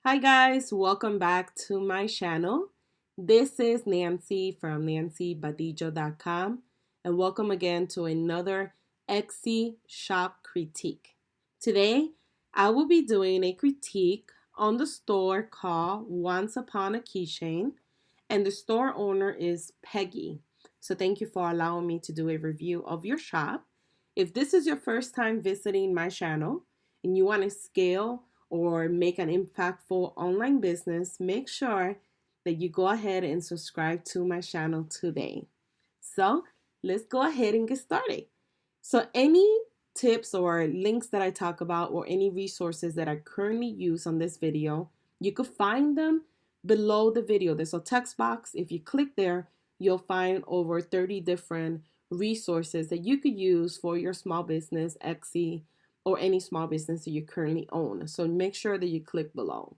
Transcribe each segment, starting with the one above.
Hi guys, welcome back to my channel. This is Nancy from nancybadillo.com and welcome again to another Etsy shop critique. Today, I will be doing a critique on the store called Once Upon a Keychain, and the store owner is Peggy. So thank you for allowing me to do a review of your shop. If this is your first time visiting my channel and you want to scale or make an impactful online business, make sure that you go ahead and subscribe to my channel today. So let's go ahead and get started. So any tips or links that I talk about or any resources that I currently use on this video, you could find them below the video. There's a text box. If you click there, you'll find over 30 different resources that you could use for your small business, Etsy, or any small business that you currently own. So make sure that you click below.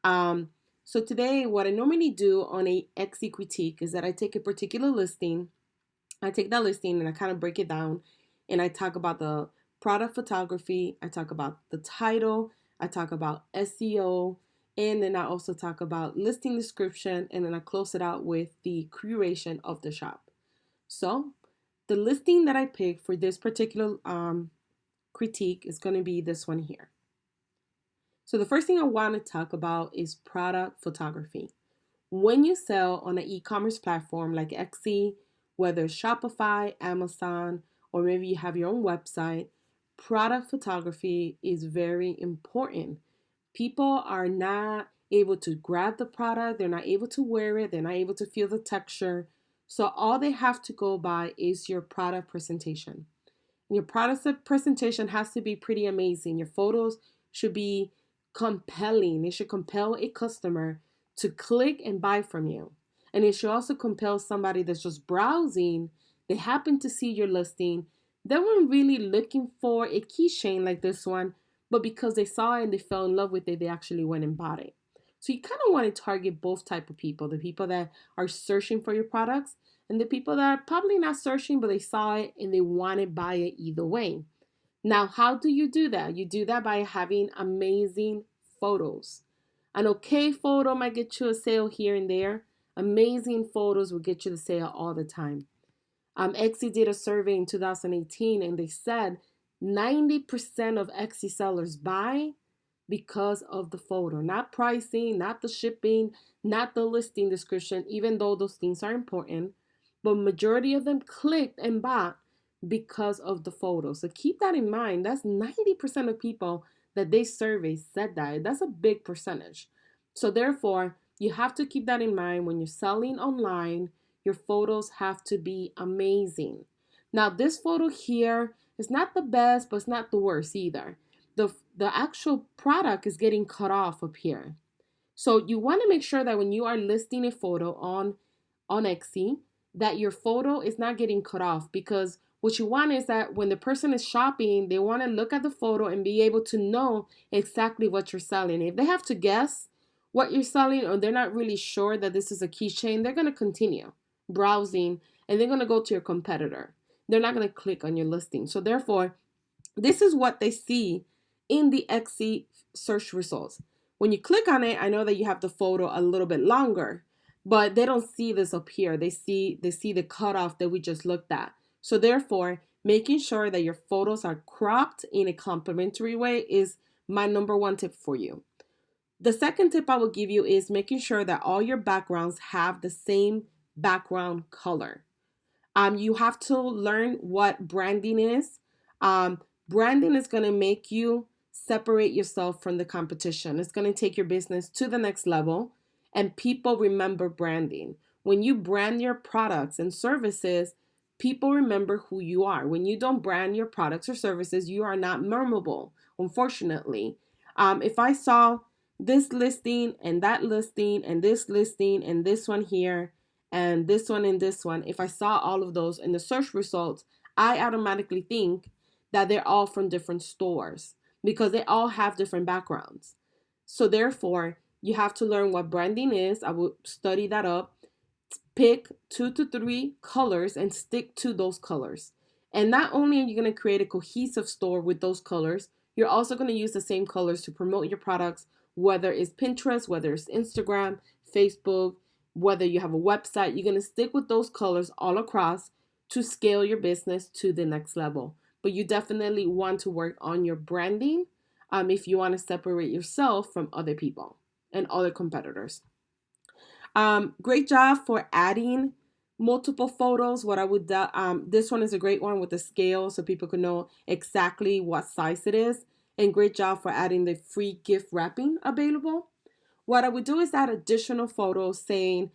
So today, what I normally do on a Etsy critique is that I take a particular listing, I take that listing and I kind of break it down, and I talk about the product photography, I talk about the title, I talk about SEO, and then I also talk about listing description, and then I close it out with the curation of the shop. So the listing that I picked for this particular critique is going to be this one here. So the first thing I want to talk about is product photography. When you sell on an e-commerce platform like Etsy, whether it's Shopify, Amazon, or maybe you have your own website, product photography is very important. People are not able to grab the product, they're not able to wear it, they're not able to feel the texture. So all they have to go by is your product presentation. Your product presentation has to be pretty amazing. Your photos should be compelling. It should compel a customer to click and buy from you. And it should also compel somebody that's just browsing. They happen to see your listing. They weren't really looking for a keychain like this one, but because they saw it and they fell in love with it, they actually went and bought it. So you kind of want to target both type of people, the people that are searching for your products and the people that are probably not searching, but they saw it and they want to buy it either way. Now, how do you do that? You do that by having amazing photos. An okay photo might get you a sale here and there. Amazing photos will get you the sale all the time. Etsy did a survey in 2018 and they said 90% of Etsy sellers buy because of the photo, not pricing, not the shipping, not the listing description, even though those things are important. But majority of them clicked and bought because of the photo. So keep that in mind. That's 90% of people that they surveyed said that. That's a big percentage. So therefore, you have to keep that in mind when you're selling online. Your photos have to be amazing. Now, this photo here is not the best, but it's not the worst either. The actual product is getting cut off up here. So you want to make sure that when you are listing a photo on Etsy, that your photo is not getting cut off, because what you want is that when the person is shopping, they want to look at the photo and be able to know exactly what you're selling. If they have to guess what you're selling or they're not really sure that this is a keychain, they're going to continue browsing and they're going to go to your competitor. They're not going to click on your listing. So therefore, this is what they see in the Etsy search results. When you click on it, I know that you have the photo a little bit longer, but they don't see this up here. They see the cutoff that we just looked at. So therefore, making sure that your photos are cropped in a complimentary way is my number one tip for you. The second tip I will give you is making sure that all your backgrounds have the same background color. You have to learn what branding is. Branding is going to make you separate yourself from the competition. It's going to take your business to the next level, and people remember branding. When you brand your products and services, people remember who you are. When you don't brand your products or services, you are not memorable, unfortunately. If I saw this listing and that listing and this listing and this one here and this one and this one, if I saw all of those in the search results, I automatically think that they're all from different stores because they all have different backgrounds. So therefore, you have to learn what branding is. I will study that up. Pick 2 to 3 colors and stick to those colors. And not only are you going to create a cohesive store with those colors, you're also going to use the same colors to promote your products whether it's Pinterest, whether it's Instagram, Facebook, whether you have a website. You're going to stick with those colors all across to scale your business to the next level. But you definitely want to work on your branding if you want to separate yourself from other people and other competitors. Great job for adding multiple photos. What I would this one is a great one with the scale so people can know exactly what size it is. And great job for adding the free gift wrapping available. What I would do is add additional photos saying,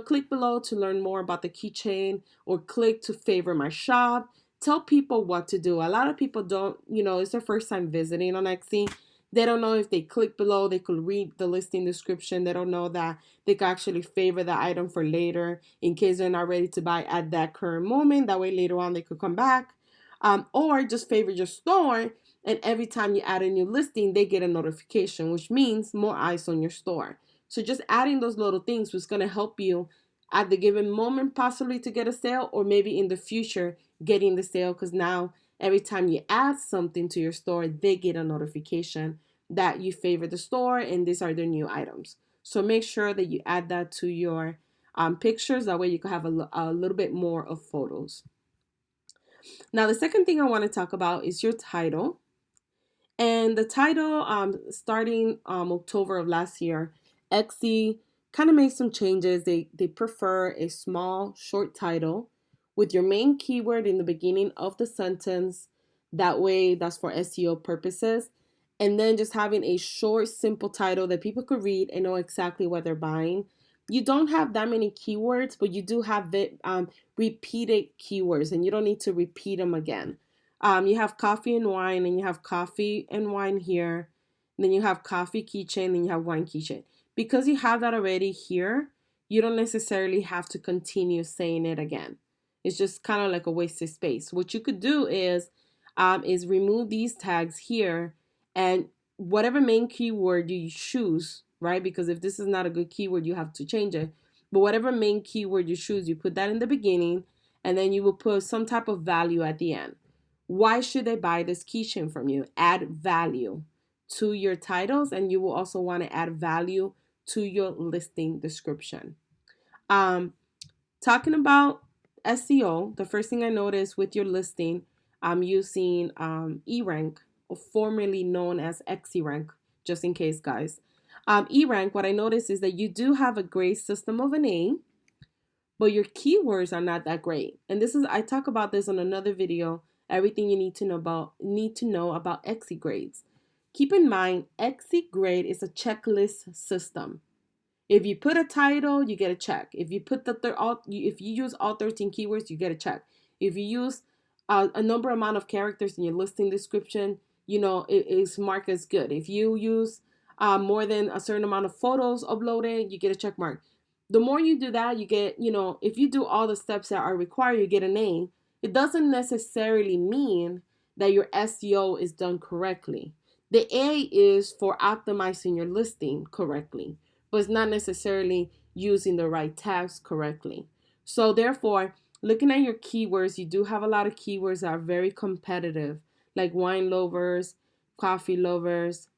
click below to learn more about the keychain, or click to favor my shop. Tell people what to do. A lot of people don't, it's their first time visiting on Etsy. They don't know if they click below, they could read the listing description. They don't know that they can actually favor the item for later in case they're not ready to buy at that current moment. That way later on they could come back. Or just favor your store, and every time you add a new listing, they get a notification, which means more eyes on your store. So just adding those little things was going to help you at the given moment possibly to get a sale, or maybe in the future getting the sale, because now every time you add something to your store, they get a notification that you favor the store and these are their new items. So make sure that you add that to your pictures. That way you can have a little bit more of photos. Now, the second thing I want to talk about is your title. And the title, starting October of last year, Etsy kind of made some changes. They prefer a small, short title with your main keyword in the beginning of the sentence. That way, that's for SEO purposes. And then just having a short, simple title that people could read and know exactly what they're buying. You don't have that many keywords, but you do have the repeated keywords, and you don't need to repeat them again. You have coffee and wine, and you have coffee and wine here. And then you have coffee keychain, and you have wine keychain. Because you have that already here, you don't necessarily have to continue saying it again. It's just kind of like a waste of space. What you could do is remove these tags here, and whatever main keyword you choose, right? Because if this is not a good keyword, you have to change it. But whatever main keyword you choose, you put that in the beginning, and then you will put some type of value at the end. Why should they buy this keychain from you? Add value to your titles, and you will also want to add value to your listing description. Talking about SEO, the first thing I noticed with your listing, I'm using eRank, formerly known as XERank, just in case, guys. eRank, what I noticed is that you do have a great system of a name, but your keywords are not that great. And I talk about this on another video, everything you need to know about Etsy grades. Keep in mind, Etsy grade is a checklist system. If you put a title, you get a check. If you put if you use all 13 keywords, you get a check. If you use a number amount of characters in your listing description, it is marked as good. If you use more than a certain amount of photos uploaded, you get a check mark. The more you do that, you get, if you do all the steps that are required, you get an A. It doesn't necessarily mean that your SEO is done correctly. The A is for optimizing your listing correctly, but it's not necessarily using the right tags correctly. So therefore, looking at your keywords, you do have a lot of keywords that are very competitive, like wine lovers, coffee lovers,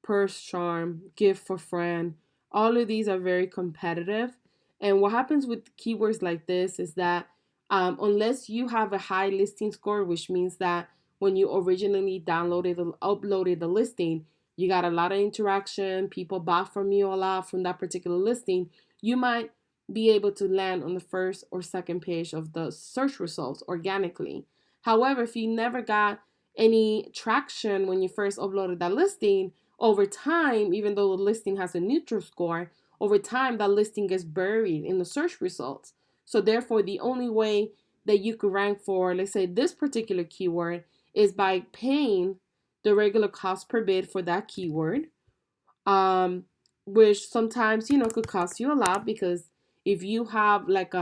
purse charm, gift for friend. All of these are very competitive. And what happens with keywords like this is that unless you have a high listing score, which means that when you originally uploaded the listing, you got a lot of interaction, people bought from you a lot from that particular listing, you might be able to land on the first or second page of the search results organically. However, if you never got any traction when you first uploaded that listing, over time, even though the listing has a neutral score, over time that listing gets buried in the search results. So therefore, the only way that you could rank for, let's say, this particular keyword is by paying the regular cost per bid for that keyword, which sometimes, could cost you a lot, because if you have like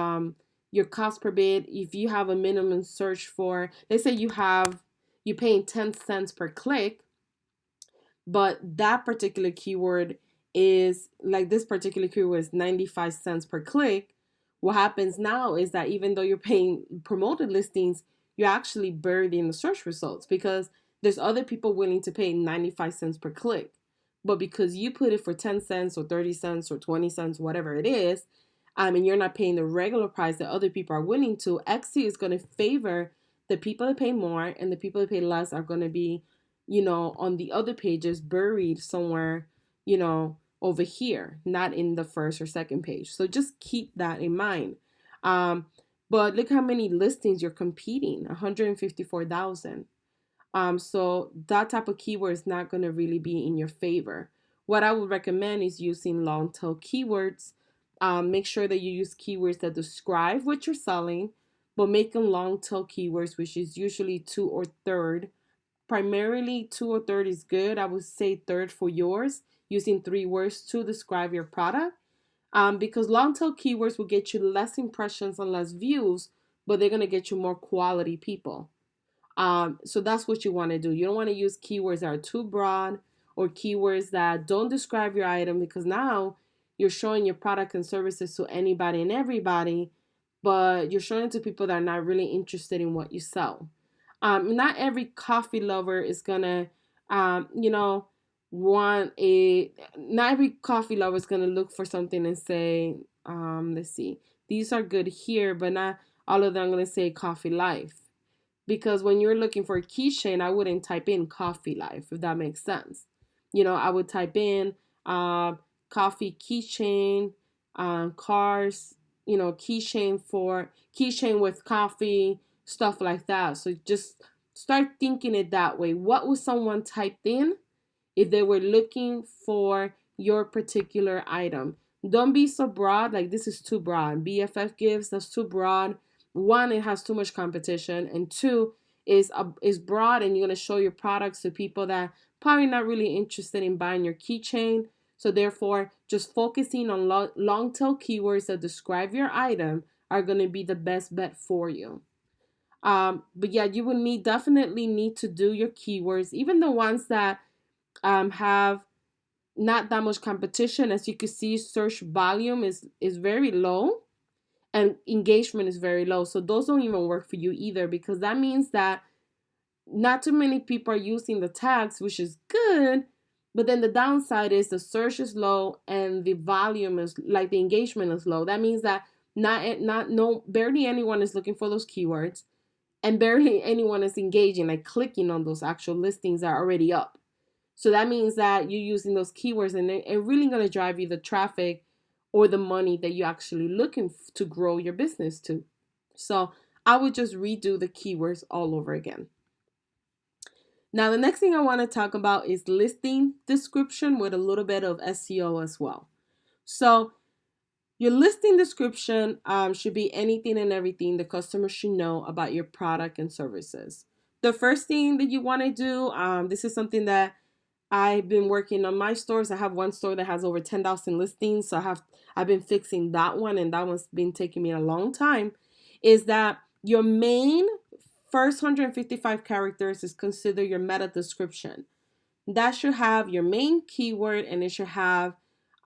your cost per bid, if you have a minimum search for, let's say you're paying 10 cents per click, but that particular keyword is like this particular keyword is 95 cents per click. What happens now is that even though you're paying promoted listings, you're actually buried in the search results because there's other people willing to pay 95 cents per click. but because you put it for 10 cents or 30 cents or 20 cents, whatever it is, and you're not paying the regular price that other people are willing to, Etsy is going to favor the people that pay more, and the people that pay less are going to be, on the other pages buried somewhere, over here, not in the first or second page. So just keep that in mind. But look how many listings you're competing, 154,000. So that type of keyword is not going to really be in your favor. What I would recommend is using long tail keywords. Make sure that you use keywords that describe what you're selling, but make them long tail keywords, which is usually 2 or third. Primarily 2 or third is good. I would say third for yours, using 3 words to describe your product. Because long tail keywords will get you less impressions and less views, but they're going to get you more quality people. So that's what you want to do. You don't want to use keywords that are too broad or keywords that don't describe your item, because now you're showing your product and services to anybody and everybody, but you're showing it to people that are not really interested in what you sell. Not every coffee lover is gonna, not every coffee lover is gonna look for something and say, let's see, these are good here, but not all of them are gonna say coffee life. Because when you're looking for a keychain, I wouldn't type in coffee life, if that makes sense. I would type in coffee keychain, cars, keychain with coffee, stuff like that. So just start thinking it that way. What would someone type in if they were looking for your particular item? Don't be so broad, like this is too broad. BFF gives, that's too broad. One, it has too much competition, and two, is broad, and you're going to show your products to people that probably not really interested in buying your keychain. So therefore, just focusing on long tail keywords that describe your item are going to be the best bet for you. But yeah, you will definitely need to do your keywords, even the ones that have not that much competition. As you can see, search volume is very low and engagement is very low. So those don't even work for you either, because that means that not too many people are using the tags, which is good. But then the downside is the search is low and the volume is, like, the engagement is low. That means that barely anyone is looking for those keywords, and barely anyone is engaging, like clicking on those actual listings that are already up. So that means that you're using those keywords, and they're really going to drive you the traffic or the money that you're actually looking to grow your business to. So I would just redo the keywords all over again. Now, the next thing I want to talk about is listing description with a little bit of SEO as well. So your listing description should be anything and everything the customer should know about your product and services. The first thing that you want to do, this is something that I've been working on my stores. I have one store that has over 10,000 listings, so I've been fixing that one, and that one's been taking me a long time. Is that your main first 155 characters is considered your meta description. That should have your main keyword, and it should have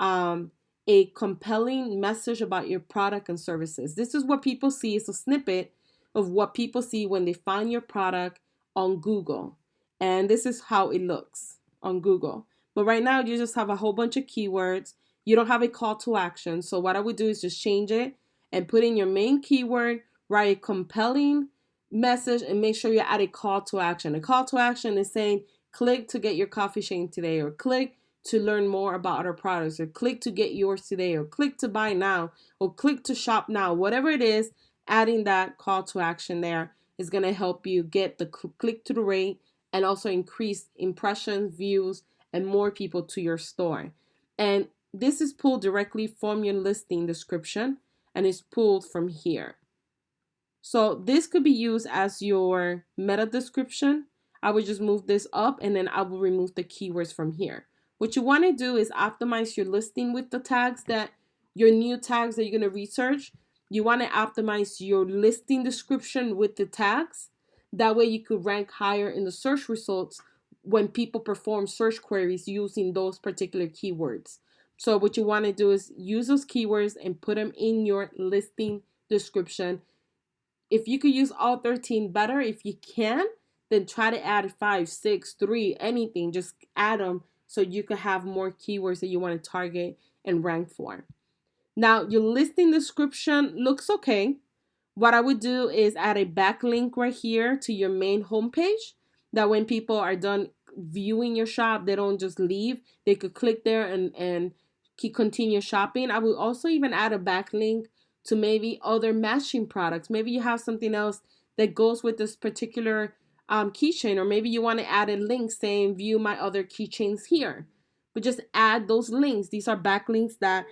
a compelling message about your product and services. This is what people see. It's a snippet of what people see when they find your product on Google, and this is how it looks on Google. But right now you just have a whole bunch of keywords. You don't have a call to action. So what I would do is just change it and put in your main keyword, write a compelling message, and make sure you add a call to action. A call to action is saying, click to get your coffee chain today, or click to learn more about our products, or click to get yours today, or click to buy now, or click to shop now. Whatever it is, adding that call to action there is going to help you get the click-through rate and also increase impressions, views, and more people to your store. And this is pulled directly from your listing description, and is pulled from here. So this could be used as your meta description. I would just move this up, and then I will remove the keywords from here. What you want to do is optimize your listing with the tags that your new tags that you're going to research. You want to optimize your listing description with the tags. That way you could rank higher in the search results when people perform search queries using those particular keywords. So what you want to do is use those keywords and put them in your listing description. If you could use all 13, better. If you can, then try to add 5, 6, 3, anything. Just add them so you could have more keywords that you want to target and rank for. Now, your listing description looks okay. What I would do is add a backlink right here to your main homepage, that when people are done viewing your shop, they don't just leave. They could click there and keep continue shopping. I would also even add a backlink to maybe other matching products. Maybe you have something else that goes with this particular keychain, or maybe you want to add a link saying view my other keychains here. But just add those links. These are backlinks that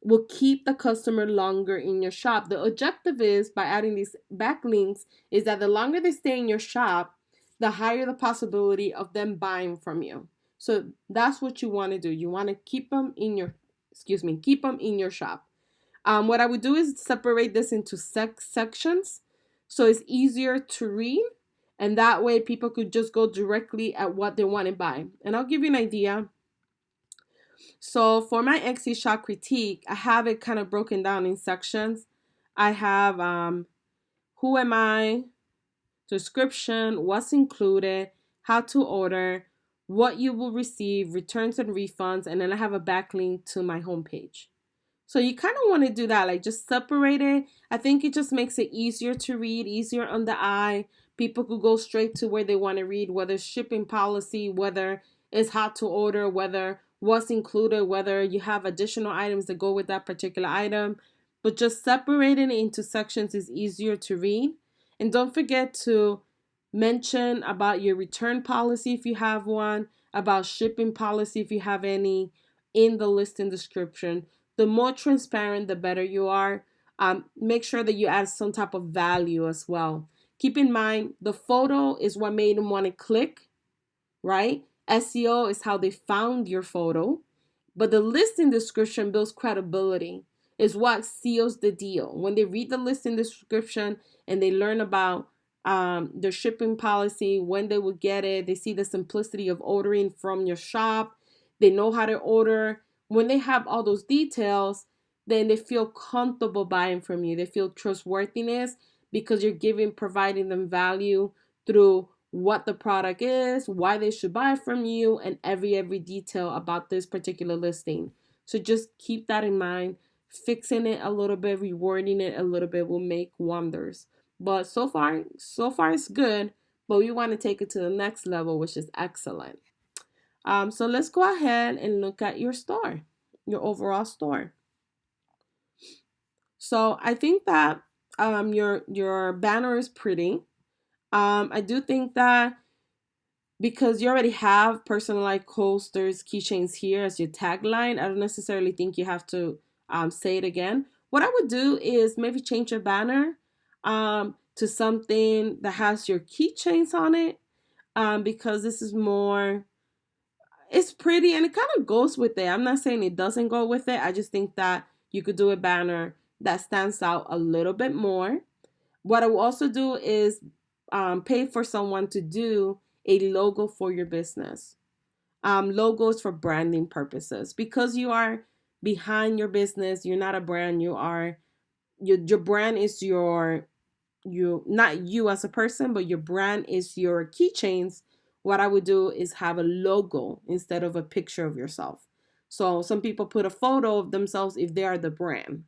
will keep the customer longer in your shop. The objective is, by adding these backlinks, is that the longer they stay in your shop, the higher the possibility of them buying from you. So that's what you want to do. You want to keep them in your, keep them in your shop. What I would do is separate this into sections, so it's easier to read, and that way people could just go directly at what they want to buy. And I'll give you an idea. So for my Etsy shop critique, I have it kind of broken down in sections. I have who am I, description, what's included, how to order, what you will receive, returns and refunds, and then I have a backlink to my homepage. So you kind of want to do that, like just separate it. I think it just makes it easier to read, easier on the eye. People could go straight to where they want to read, whether it's shipping policy, whether it's how to order, whether what's included, whether you have additional items that go with that particular item. But just separating it into sections is easier to read. And don't forget to mention about your return policy if you have one, about shipping policy if you have any, in the listing description. The more transparent, the better you are. Make sure that you add some type of value as well. Keep in mind, the photo is what made them want to click, right? SEO is how they found your photo, but the listing description builds credibility. Is what seals the deal. When they read the listing description and they learn about their shipping policy, when they will get it, they see the simplicity of ordering from your shop, they know how to order. When they have all those details, then they feel comfortable buying from you. They feel trustworthiness because you're providing them value through what the product is, why they should buy from you, and every detail about this particular listing. So just keep that in mind. Fixing it a little bit, rewording it a little bit will make wonders. But so far it's good, but we want to take it to the next level, which is excellent. So let's go ahead and look at your store, your overall store. So I think that your banner is pretty. I do think that because you already have personalized coasters, keychains here as your tagline, I don't necessarily think you have to say it again. What I would do is maybe change your banner to something that has your keychains on it, because this is more, it's pretty and it kind of goes with it. I'm not saying it doesn't go with it. I just think that you could do a banner that stands out a little bit more. What I will also do is pay for someone to do a logo for your business. Logos for branding purposes, because you are behind your business. You're not a brand. Your brand is not you as a person, but your brand is your keychains. What I would do is have a logo instead of a picture of yourself. So some people put a photo of themselves if they are the brand.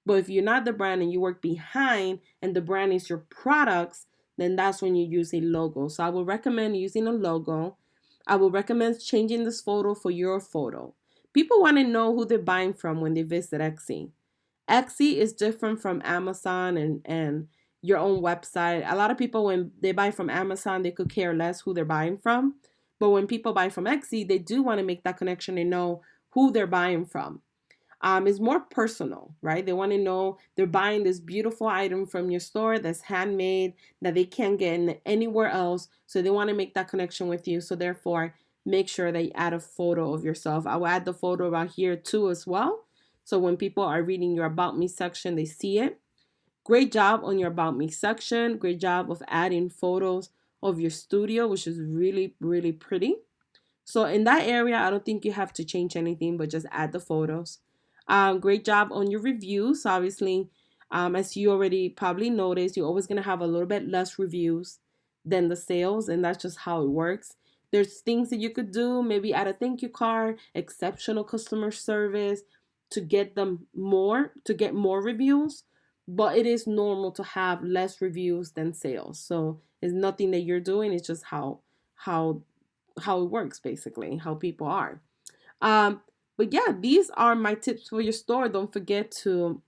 But if you're not the brand and you work behind and the brand is your products, then that's when you use a logo. So I would recommend using a logo. I would recommend changing this photo for your photo. People want to know who they're buying from when they visit Etsy. Etsy is different from Amazon and your own website. A lot of people, when they buy from Amazon, they could care less who they're buying from. But when people buy from Etsy, they do want to make that connection and know who they're buying from. It's more personal, right? They want to know they're buying this beautiful item from your store that's handmade, that they can't get anywhere else. So they want to make that connection with you. So therefore, make sure that you add a photo of yourself. I will add the photo right here too as well. So when people are reading your About Me section, they see it. Great job on your About Me section. Great job of adding photos of your studio, which is really, really pretty. So in that area, I don't think you have to change anything, but just add the photos. Great job on your reviews. Obviously, as you already probably noticed, you're always going to have a little bit less reviews than the sales, and that's just how it works. There's things that you could do, maybe add a thank you card, exceptional customer service to get them more, to get more reviews. But it is normal to have less reviews than sales. So it's nothing that you're doing, it's just how how it works, basically, how people are. Um, but yeah, these are my tips for your store. Don't forget to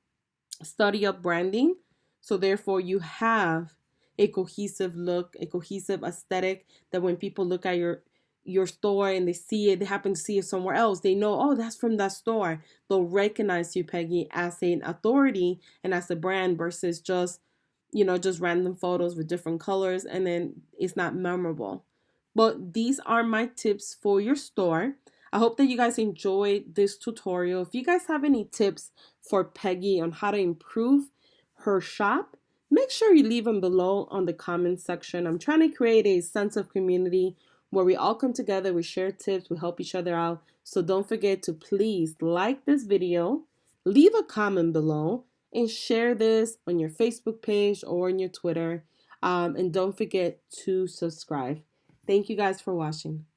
study up branding. So therefore you have a cohesive look, a cohesive aesthetic that when people look at your store and they see it, they happen to see it somewhere else, they know, oh, that's from that store. They'll recognize you, Peggy, as an authority and as a brand versus just, just random photos with different colors and then it's not memorable. But these are my tips for your store. I hope that you guys enjoyed this tutorial. If you guys have any tips for Peggy on how to improve her shop, make sure you leave them below on the comments section. I'm trying to create a sense of community where we all come together, we share tips, we help each other out. So don't forget to please like this video, leave a comment below, and share this on your Facebook page or on your Twitter. And don't forget to subscribe. Thank you guys for watching.